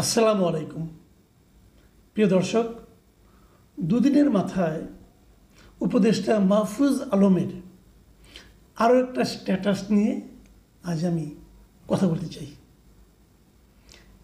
আসসালামু আলাইকুম প্রিয় দর্শক, দুদিনের মাথায় উপদেষ্টা মাহফুজ আলমের আরও একটা স্ট্যাটাস নিয়ে আজ আমি কথা বলতে চাই।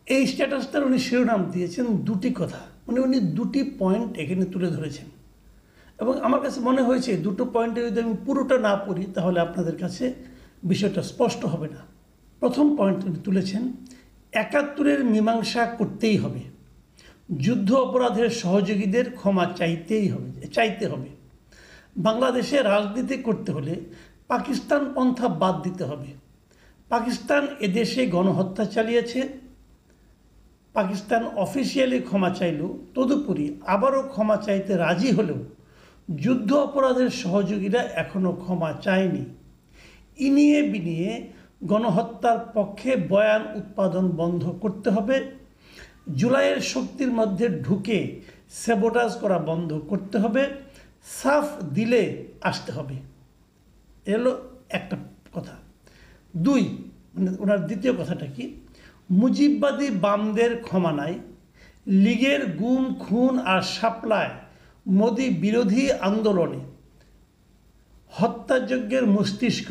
এই স্ট্যাটাসটার উনি শিরোনাম দিয়েছেন দুটি কথা, মানে উনি দুটি পয়েন্ট এখানে তুলে ধরেছেন এবং আমার কাছে মনে হয়েছে দুটো পয়েন্টে যদি আমি পুরোটা না পড়ি তাহলে আপনাদের কাছে বিষয়টা স্পষ্ট হবে না। প্রথম পয়েন্ট উনি তুলেছেন, ৭১-এর মীমাংসা করতেই হবে, যুদ্ধ অপরাধের সহযোগীদের ক্ষমা চাইতে হবে। বাংলাদেশে রাজনীতি করতে হলে পাকিস্তান পন্থা বাদ দিতে হবে। পাকিস্তান এদেশে গণহত্যা চালিয়েছে, পাকিস্তান অফিসিয়ালি ক্ষমা চাইল, তদুপরি আবারও ক্ষমা চাইতে রাজি হলেও যুদ্ধ অপরাধের সহযোগীরা এখনও ক্ষমা চায়নি। ইনিয়ে বিনিয়ে গণহত্যার পক্ষে বয়ান উৎপাদন বন্ধ করতে হবে। জুলাইয়ের শক্তির মধ্যে ঢুকে স্যাবোটাজ করা বন্ধ করতে হবে। সাফ দিলে আসতে হবে। এলো একটা কথা। দুই, মানে ওনার দ্বিতীয় কথাটা কি, মুজিববাদী বামদের ক্ষমা নাই, লীগের গুম খুন আর সাপ্লায় মোদি বিরোধী আন্দোলনে হত্যাযজ্ঞের মস্তিষ্ক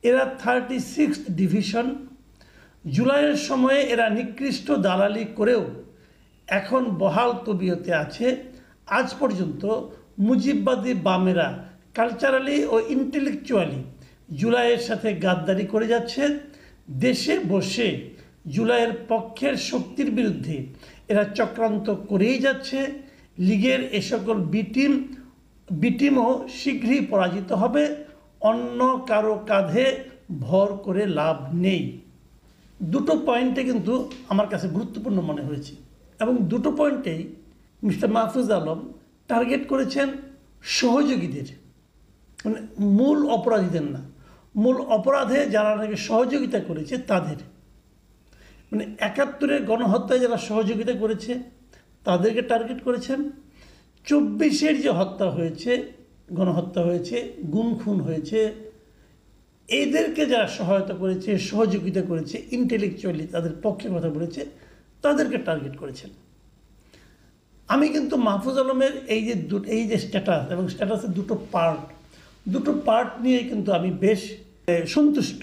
এরা 36th ডিভিশন। জুলাইয়ের সময়ে এরা নিকৃষ্ট দালালি করেও এখন বহাল তবিয়তে আছে। আজ পর্যন্ত মুজিববাদী বামেরা কালচারালি ও ইন্টেলেকচুয়ালি জুলাইয়ের সাথে গাদ্দারি করে যাচ্ছে। দেশে বসে জুলাইয়ের পক্ষের শক্তির বিরুদ্ধে এরা চক্রান্ত করেই যাচ্ছে। লীগের এ সকল বিটিমও শীঘ্রই পরাজিত হবে। অন্য কারো কাঁধে ভর করে লাভ নেই। দুটো পয়েন্টে কিন্তু আমার কাছে গুরুত্বপূর্ণ মনে হয়েছে এবং দুটো পয়েন্টেই মিস্টার মাহফুজ আলম টার্গেট করেছেন সহযোগীদের, মানে মূল অপরাধীদের না, মূল অপরাধে যারা নাকি সহযোগিতা করেছে তাদের, মানে ৭১-এর গণহত্যায় যারা সহযোগিতা করেছে তাদেরকে টার্গেট করেছেন। ২৪-এর যে হত্যা হয়েছে, গণহত্যা হয়েছে, গুম খুন হয়েছে, এদেরকে যারা সহায়তা করেছে, সহযোগিতা করেছে, ইন্টেলেকচুয়ালি তাদের পক্ষে কথা বলেছে, তাদেরকে টার্গেট করেছেন। আমি কিন্তু মাহফুজ আলমের এই যে স্ট্যাটাস এবং স্ট্যাটাসের দুটো পার্ট নিয়ে কিন্তু আমি বেশ সন্তুষ্ট।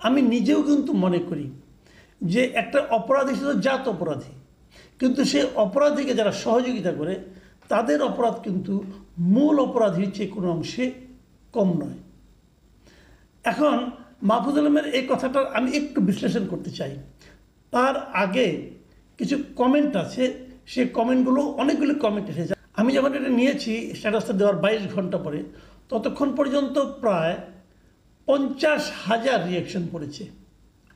আমি নিজেও কিন্তু মনে করি যে একটা অপরাধী শুধু জাত অপরাধী, কিন্তু সেই অপরাধীকে যারা সহযোগিতা করে তাদের অপরাধ কিন্তু মূল অপরাধীর চেয়ে কোনো অংশে কম নয়। এখন মাহফুজ আলমের এই কথাটার আমি একটু বিশ্লেষণ করতে চাই। তার আগে কিছু কমেন্ট আছে, সেই কমেন্টগুলো অনেকগুলো কমেন্ট এসেছে। আমি যখন এটা নিয়েছি স্ট্যাটাসটা দেওয়ার 22 ঘন্টা পরে, ততক্ষণ পর্যন্ত প্রায় 50,000 রিয়াকশন পড়েছে,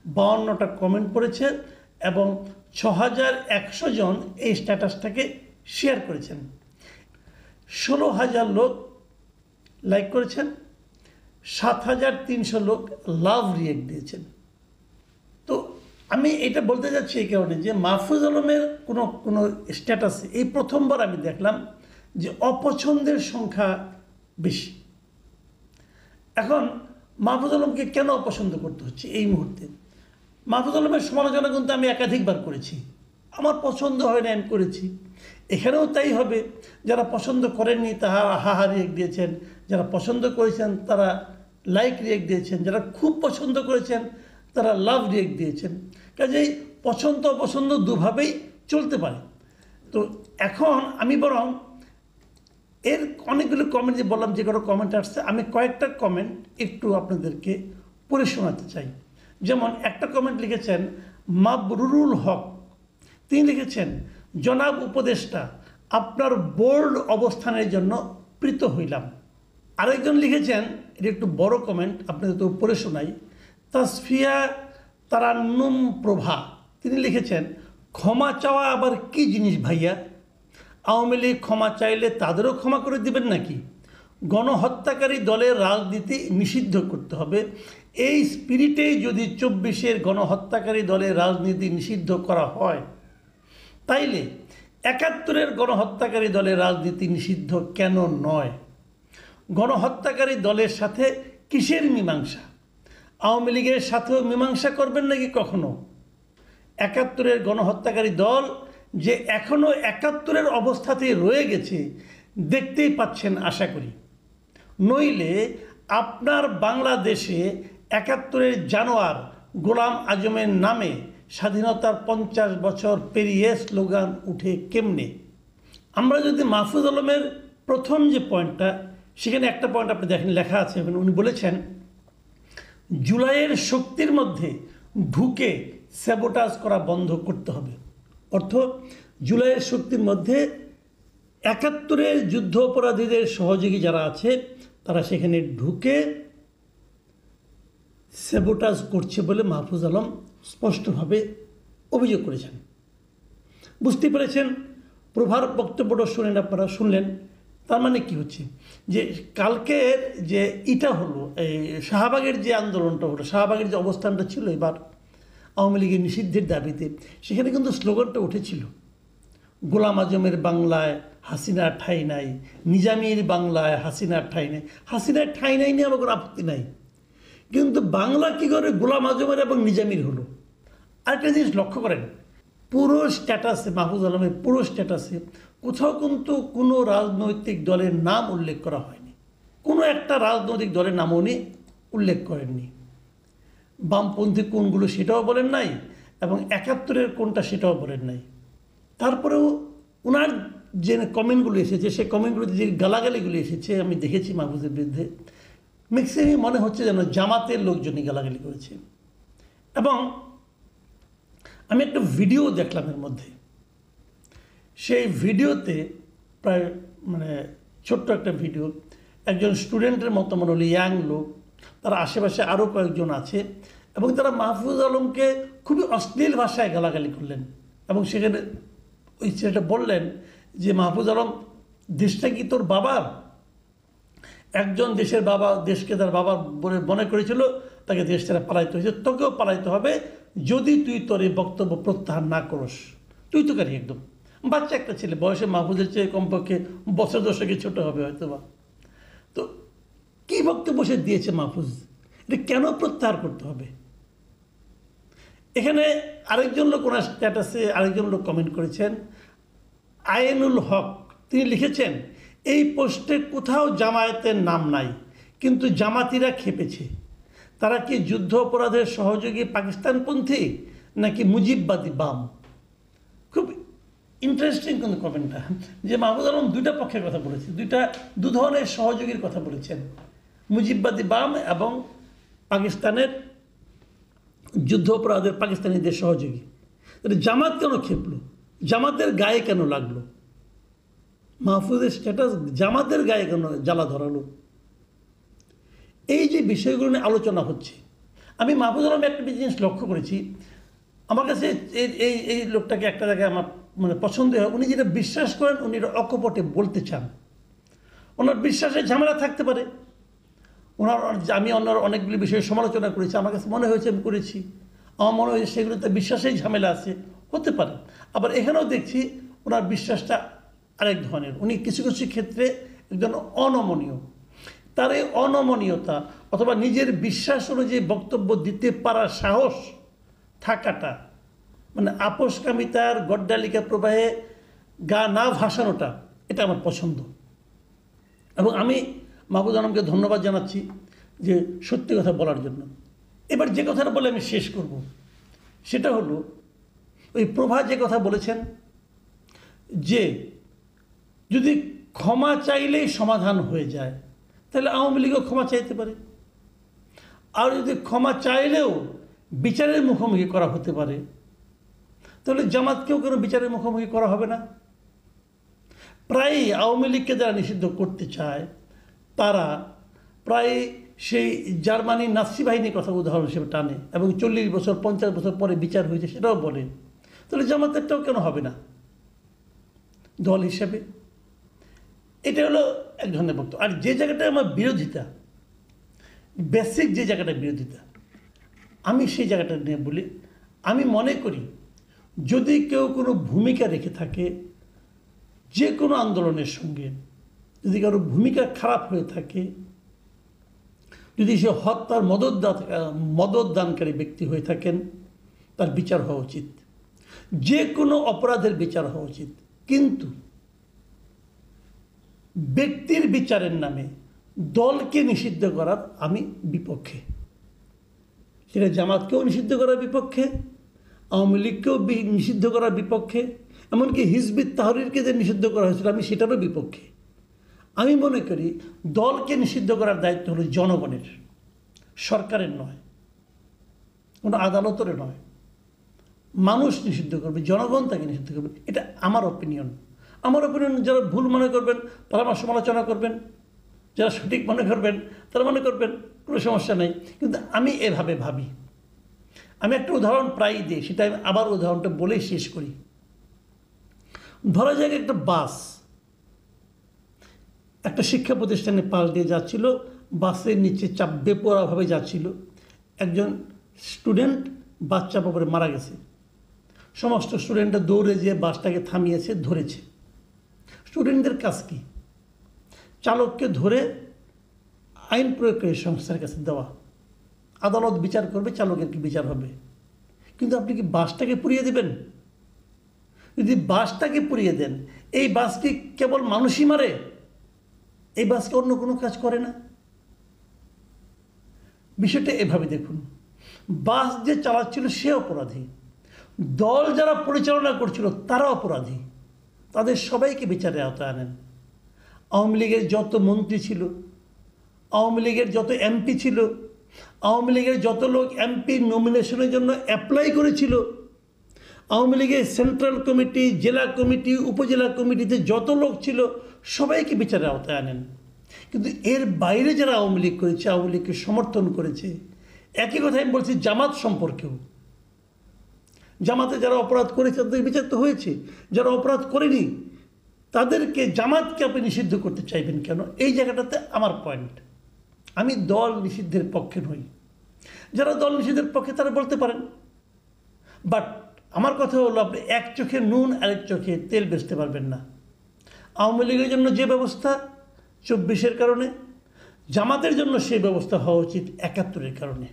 52টা কমেন্ট পড়েছে এবং 6,100 জন এই স্ট্যাটাসটাকে শেয়ার করেছেন। 16,000 লোক লাইক করেছেন, 7,300 লোক লাভ রিয়েক্ট দিয়েছেন। তো আমি এটা বলতে যাচ্ছি এই কারণে যে মাহফুজ আলমের কোনো স্ট্যাটাসে এই প্রথমবার আমি দেখলাম যে অপছন্দের সংখ্যা বেশি। এখন মাহফুজ আলমকে কেন অপছন্দ করতে হচ্ছে এই মুহূর্তে? মাহফুজ আলমের সমালোচনা কিন্তু আমি একাধিকবার করেছি, আমার পছন্দ হয় না, আমি করেছি। এখানেও তাই হবে। যারা পছন্দ করেননি তারা হাহা রিয়েক্ট দিয়েছেন, যারা পছন্দ করেছেন তারা লাইক রিয়েক্ট দিয়েছেন, যারা খুব পছন্দ করেছেন তারা লাভ রিয়েক্ট দিয়েছেন। কাজেই পছন্দ অপছন্দ দুভাবেই চলতে পারে। তো এখন আমি বরং এর অনেকগুলো কমেন্ট যে বললাম, যে কোনো কমেন্ট আসছে, আমি কয়েকটা কমেন্ট একটু আপনাদেরকে পড়ে শোনাতে চাই। যেমন একটা কমেন্ট লিখেছেন মাবরুরুল হক, তিনি লিখেছেন, জনাব উপদেষ্টা, আপনার বোল্ড অবস্থানের জন্য প্রীত হইলাম। আরেকজন লিখেছেন, এটা একটু বড় কমেন্ট, আপনাদের তো পড়ে শোনাই, তাসফিয়া তারান্নুম প্রভা, তিনি লিখেছেন, ক্ষমা চাওয়া আবার কি জিনিস ভাইয়া? আওয়ামী লীগ ক্ষমা চাইলে তাদেরও ক্ষমা করে দিবেন নাকি? গণহত্যাকারী দলের রাজনীতি নিষিদ্ধ করতে হবে। এই স্পিরিটেই যদি 24-এর গণহত্যাকারী দলের রাজনীতি নিষিদ্ধ করা হয়, তাইলে ৭১-এর গণহত্যাকারী দলের রাজনীতি নিষিদ্ধ কেন নয়? গণহত্যাকারী দলের সাথে কিসের মীমাংসা? আওয়ামী লীগের সাথেও মীমাংসা করবেন নাকি কখনো? একাত্তরের গণহত্যাকারী দল যে এখনও একাত্তরের অবস্থাতেই রয়ে গেছে দেখতেই পাচ্ছেন আশা করি। নইলে আপনার বাংলাদেশে একাত্তরের জানোয়ার গোলাম আজমের নামে স্বাধীনতার 50 বছর পেরিয়ে স্লোগান উঠে কেমনে? আমরা যদি মাহফুজ আলমের প্রথম যে পয়েন্টটা, সেখানে একটা পয়েন্ট আপনি দেখেন লেখা আছে, উনি বলেছেন জুলাইয়ের শক্তির মধ্যে ঢুকে স্যাবোটাজ করা বন্ধ করতে হবে। অর্থ, জুলাইয়ের শক্তির মধ্যে একাত্তরের যুদ্ধ অপরাধীদের সহযোগী যারা আছে তারা সেখানে ঢুকে স্যাবোটাজ করছে বলে মাহফুজ আলম স্পষ্টভাবে অভিযোগ করেছেন। বুঝতে পেরেছেন? প্রভার বক্তব্যটা শুনলেন। তার মানে কি হচ্ছে যে কালকের যে এটা হলো, এই শাহবাগের যে আন্দোলনটা হলো, শাহবাগের যে অবস্থানটা ছিল এবার আওয়ামী লীগের নিষিদ্ধের দাবিতে, সেখানে কিন্তু স্লোগানটা উঠেছিল গোলাম আজমের বাংলায় হাসিনার ঠাঁই নাই, নিজামীর বাংলায় হাসিনার ঠাঁই নাই। হাসিনার ঠাঁই নাই নিয়ে আমার কোনো আপত্তি নাই, কিন্তু বাংলা কী করে গোলাম আজমের এবং নিজামীর হলো? আরেকটা জিনিস লক্ষ্য করেন, পুরো স্ট্যাটাসে, মাহফুজ আলমের পুরো স্ট্যাটাসে কোথাও কিন্তু কোনো রাজনৈতিক দলের নাম উল্লেখ করা হয়নি। কোনো একটা রাজনৈতিক দলের নামও উনি উল্লেখ করেননি। বামপন্থী কোনগুলো সেটাও বলেন নাই, এবং একাত্তরের কোনটা সেটাও বলেন নাই। তারপরেও ওনার যে কমেন্টগুলো এসেছে, সেই কমেন্টগুলোতে যে গালাগালিগুলি এসেছে আমি দেখেছি মাহফুজের বিরুদ্ধে, ম্যাক্সিমাম মনে হচ্ছে যেন জামাতের লোকজনই গালাগালি করেছে। এবং আমি একটা ভিডিও দেখলাম এর মধ্যে, সেই ভিডিওতে প্রায় ছোট্ট একটা ভিডিও, একজন স্টুডেন্টের মতো মনে হলো, ইয়াং লোক, তার আশেপাশে আরও কয়েকজন আছে, এবং তারা মাহফুজ আলমকে খুবই অশ্লীল ভাষায় গালাগালি করলেন। এবং সেখানে ওই ছেলেটা বললেন যে মাহফুজ আলম, দেশটা কি তোর বাবার? একজন দেশের বাবা দেশকে তার বাবা বলে মনে করেছিল, তাকে দেশ ছেড়ে পালাইতে হয়েছে, তোকেও পালাইতে হবে যদি তুই তোর এই বক্তব্য প্রত্যাহার না করস। তুই তো কারি একদম বাচ্চা একটা ছেলে, বয়সে মাহফুজের চেয়ে কমপক্ষে বছর দশকে ছোট হবে হয়তো বা। তো কী বক্তব্য সে দিয়েছে মাহফুজ, এটা কেন প্রত্যাহার করতে হবে? এখানে আরেকজন লোক ওনার স্ট্যাটাসে আরেকজন লোক কমেন্ট করেছেন, আইনুল হক, তিনি লিখেছেন এই পোস্টে কোথাও জামায়াতের নাম নাই, কিন্তু জামাতিরা খেপেছে। তারা কি যুদ্ধ অপরাধের সহযোগী পাকিস্তানপন্থী নাকি মুজিববাদী বাম? খুব ইন্টারেস্টিং কিন্তু কমেন্টটা, যে মাহফুজ আলম দুইটা পক্ষের কথা বলেছে, দু ধরনের সহযোগীর কথা বলেছেন, মুজিববাদী বাম এবং পাকিস্তানের যুদ্ধ অপরাধের পাকিস্তানিদের সহযোগী। তাহলে জামাত কেন খেপলো? জামাতের গায়ে কেন লাগলো? মাহফুজের স্ট্যাটাস জামাতের গায়ে কেন জ্বালা ধরালো? এই যে বিষয়গুলো নিয়ে আলোচনা হচ্ছে, আমি মাহফুজ আলম একটা জিনিস লক্ষ্য করেছি, আমার কাছে এই লোকটাকে একটা জায়গায় আমার পছন্দ হয়, উনি যেটা বিশ্বাস করেন উনি অকপটে বলতে চান। ওনার বিশ্বাসে ঝামেলা থাকতে পারে, আমি অনেকগুলি বিষয়ে সমালোচনা করেছি, আমার কাছে মনে হয়েছে আমি করেছি, আমার মনে হয়েছে সেগুলোতে বিশ্বাসেই ঝামেলা আছে, হতে পারে। আবার এখানেও দেখছি ওনার বিশ্বাসটা আরেক ধরনের, উনি কিছু কিছু ক্ষেত্রে একজন অনমনীয়। তার এই অনমনীয়তা অথবা নিজের বিশ্বাস অনুযায়ী বক্তব্য দিতে পারার সাহস থাকাটা, আপোষকামিতার গড্ডালিকা প্রবাহে গা না ভাসানোটা, এটা আমার পছন্দ। এবং আমি মাহফুজ আলমকে ধন্যবাদ জানাচ্ছি যে সত্যি কথা বলার জন্য। এবার যে কথাটা বলে আমি শেষ করব, সেটা হলো ওই প্রভা যে কথা বলেছেন যে যদি ক্ষমা চাইলেই সমাধান হয়ে যায়, তাহলে আওয়ামী লীগও ক্ষমা চাইতে পারে। আর যদি ক্ষমা চাইলেও বিচারের মুখোমুখি করা হতে পারে, তাহলে জামাতকেও কেন বিচারের মুখোমুখি করা হবে না? প্রায়ই আওয়ামী লীগকে যারা নিষিদ্ধ করতে চায় তারা প্রায় সেই জার্মানির নাৎসি বাহিনীর কথা উদাহরণ হিসেবে টানে, এবং 40 বছর 50 বছর পরে বিচার হয়েছে সেটাও বলে। তাহলে জামাতেরটাও কেন হবে না দল হিসেবে? এটা হলো এক ধরনের বক্তব্য। আর যে জায়গাটা আমার বিরোধিতা, বেসিক যে জায়গাটা বিরোধিতা, আমি সেই জায়গাটা নিয়ে বলি। আমি মনে করি যদি কেউ কোনো ভূমিকা রেখে থাকে যে কোনো আন্দোলনের সঙ্গে, যদি কারো ভূমিকা খারাপ হয়ে থাকে, যদি সে হত্যার মদতদানকারী ব্যক্তি হয়ে থাকেন, তার বিচার হওয়া উচিত। যে কোনো অপরাধের বিচার হওয়া উচিত, কিন্তু ব্যক্তির বিচারের নামে দলকে নিষিদ্ধ করার আমি বিপক্ষে। সেটা জামাতকেও নিষিদ্ধ করার বিপক্ষে, আওয়ামী লীগকেও নিষিদ্ধ করার বিপক্ষে, এমনকি হিজবুত তাহরিরকে যে নিষিদ্ধ করা হয়েছিল আমি সেটারও বিপক্ষে। আমি মনে করি দলকে নিষিদ্ধ করার দায়িত্ব হলো জনগণের, সরকারের নয়, কোনো আদালতের নয়। মানুষ নিষিদ্ধ করবে, জনগণ তাকে নিষিদ্ধ করবে, এটা আমার অপিনিয়ন। আমার অপিনিয়ন যারা ভুল মনে করবেন তারা আমার সমালোচনা করবেন, যারা সঠিক মনে করবেন তারা মনে করবেন, কোনো সমস্যা নেই। কিন্তু আমি এভাবে ভাবি। আমি একটা উদাহরণ প্রায়ই দিই, সেটা আমি আবার উদাহরণটা বলেই শেষ করি। ধরা যাক একটা বাস একটা শিক্ষা প্রতিষ্ঠানের পাশ দিয়ে যাচ্ছিল, বাসের নিচে চাপ বেপরোয়াভাবে যাচ্ছিল, একজন স্টুডেন্ট বাচ্চা পড়ে মারা গেছে। সমস্ত স্টুডেন্টরা দৌড়ে যেয়ে বাসটাকে থামিয়েছে, ধরেছে। স্টুডেন্টদের কাজ কি? চালককে ধরে আইন প্রয়োগকারী সংস্থার কাছে দেওয়া, আদালত বিচার করবে, চালকের কি বিচার হবে। কিন্তু আপনি কি বাসটাকে পুড়িয়ে দেবেন? যদি বাসটাকে পুড়িয়ে দেন, এই বাস কি কেবল মানুষই মারে? এই বাসকে অন্য কোনো কাজ করে না? বিষয়টা এভাবে দেখুন, বাস যে চালাচ্ছিল সে অপরাধী, দল যারা পরিচালনা করছিল তারা অপরাধী, তাদের সবাইকে বিচারে আওতায় আনেন। আওয়ামী লীগের যত মন্ত্রী ছিল, আওয়ামী লীগের যত এমপি ছিল, আওয়ামী লীগের যত লোক এমপি নমিনেশনের জন্য অ্যাপ্লাই করেছিল, আওয়ামী লীগের সেন্ট্রাল কমিটি, জেলা কমিটি, উপজেলা কমিটিতে যত লোক ছিল সবাইকে বিচারে আওতায় আনেন। কিন্তু এর বাইরে যারা আওয়ামী লীগ করেছে, আওয়ামী লীগকে সমর্থন করেছে, একই কথা আমি বলছি জামাত সম্পর্কেও। জামাতে যারা অপরাধ করেছে তাদের বিচার তো হয়েছে, যারা অপরাধ করেনি তাদেরকে, জামাতকে আপনি নিষিদ্ধ করতে চাইবেন কেন? এই জায়গাটাতে আমার পয়েন্ট। আমি দল নিষিদ্ধের পক্ষে নই। যারা দল নিষিদ্ধের পক্ষে তারা বলতে পারেন, বাট আমার কথা হলো আপনি এক চোখে নুন আরেক চোখে তেল বেচতে পারবেন না। আওয়ামী লীগের জন্য যে ব্যবস্থা 24-এর কারণে, জামাতের জন্য সেই ব্যবস্থা হওয়া উচিত 71-এর কারণে।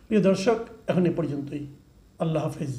প্রিয় দর্শক, এখন এ পর্যন্তই। আল্লাহ হাফেজ।